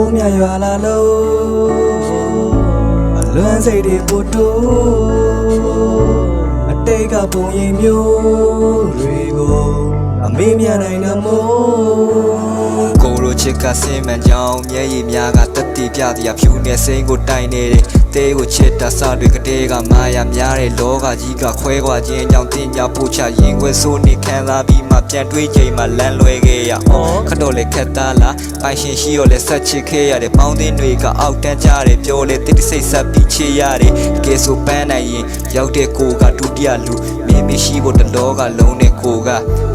မိုးမြရွာလာလို့အလွမ်းစိတ်တွေပို့တိုးအတိတ်ကပုံရိပ်မျိုးတွေကိုအမေးမြနိုင်တဲ့မိုးကိုလိုချစ်ကစင်မှန်ကြောင်းမျက်ရည်များကတက်တီပြသည်အဖြူနဲ့စိမ့်ကိုတိုင်နေတယ်တဲကိုချစ်တာစတွေကတဲကမာယာများတဲ့လောကကြီးကခွဲခွာခြင်းကြောင့်တင်ညာပို့ချရင်ခွဲဆိုးနေခံစားပြီးမှပြန်တွေးချိန်မှလမ်းလွဲခဲ့ရခတော့လေခက်သားလားပိုင်ရှင်ရှိရောလဲဆက်ချစ်ခဲ့ရတယ်ပေါင်းသင်းတွေကအောက်တန်းကြတယ်ပြောလေတိတ်စိတ်ဆက်ပြီးချေရတယ်ကဲဆိုပန်းနိုင်ရင်ရောက်တဲ့ကိုကဒုတိယလူမင်းမရှိဖို့တလောကလုံးနဲ့ကိုက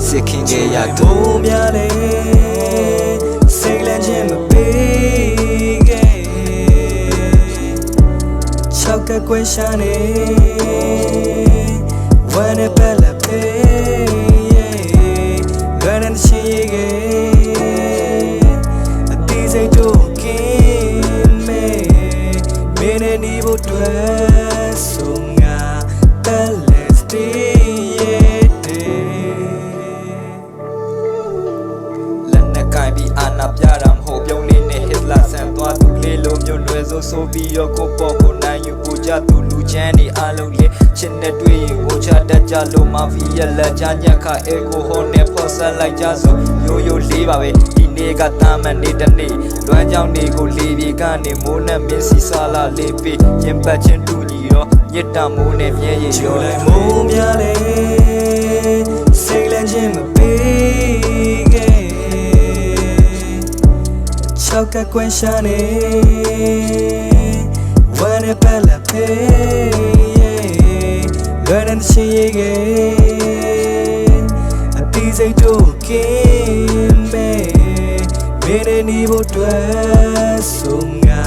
စစ်ခင်ခဲ့ရတူများလေစိတ်လည်းချင်းမပေးခဲ့ချောက်ကကွယ်ရှာနေဝမ်းနဲ့ပဲလက်ဖေးလွယ်တဲ့ရှိရဲ့အတီးစိတ်တို့ကင်းမေမင်းနဲ့နေဖို့တွေ့ဆုံငါပဲလက်စတီအာနာပြတာမဟုတ်ပြုံးနေနဲ့ဟစ်လာဆန်သွားသူလေးလိုမျိုးလွယ်ဆိုပြီးရောကိုပေါ်ကိုနိုင်ယူကိုကြသူလူချမ်းနေအလုံးလေးချစ်နဲ့တွေ့ရင်ကိုချတတ်ကြလို့မာဖီရဲ့လက်ချညက်ခအဲကိုဟောနဲ့ဖော်ဆက်လိုက်ကြဆိုရိုးရိုးလေးပါပဲဒီနေ့ကတာမန်နေတနေ့လွမ်းကြောင်းနေကိုလေးပြေကနေမိုးနဲ့မင်းစီဆာလာလေးပေးရင်ပတ်ချင်းတူညီတော့မြစ်တမိုးနဲ့မြဲရည်ရောလိုက်မိုးများလေစိတ်လည်းချင်းမပေးခဲ့ချောက်ကကွယ်ရှာနေဝမ်းနဲ့ပဲလက်ဖေးလွယ်တဲ့ရှိရဲ့အတီးစိတ်တို့ကင်းမေမင်းနဲ့နေဖို့တွေ့ဆုံငါ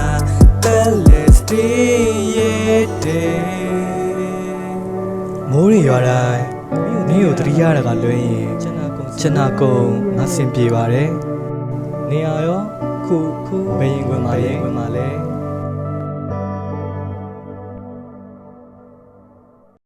ပဲလက်စတီရဲ့မိုးရွာတိုင်းမင်းကိုတတိယရကလွှဲရင်ချနာကုံငါစင်ပြေပါတယ်နေရာရောခုဘယင်ခွင်မှာလဲ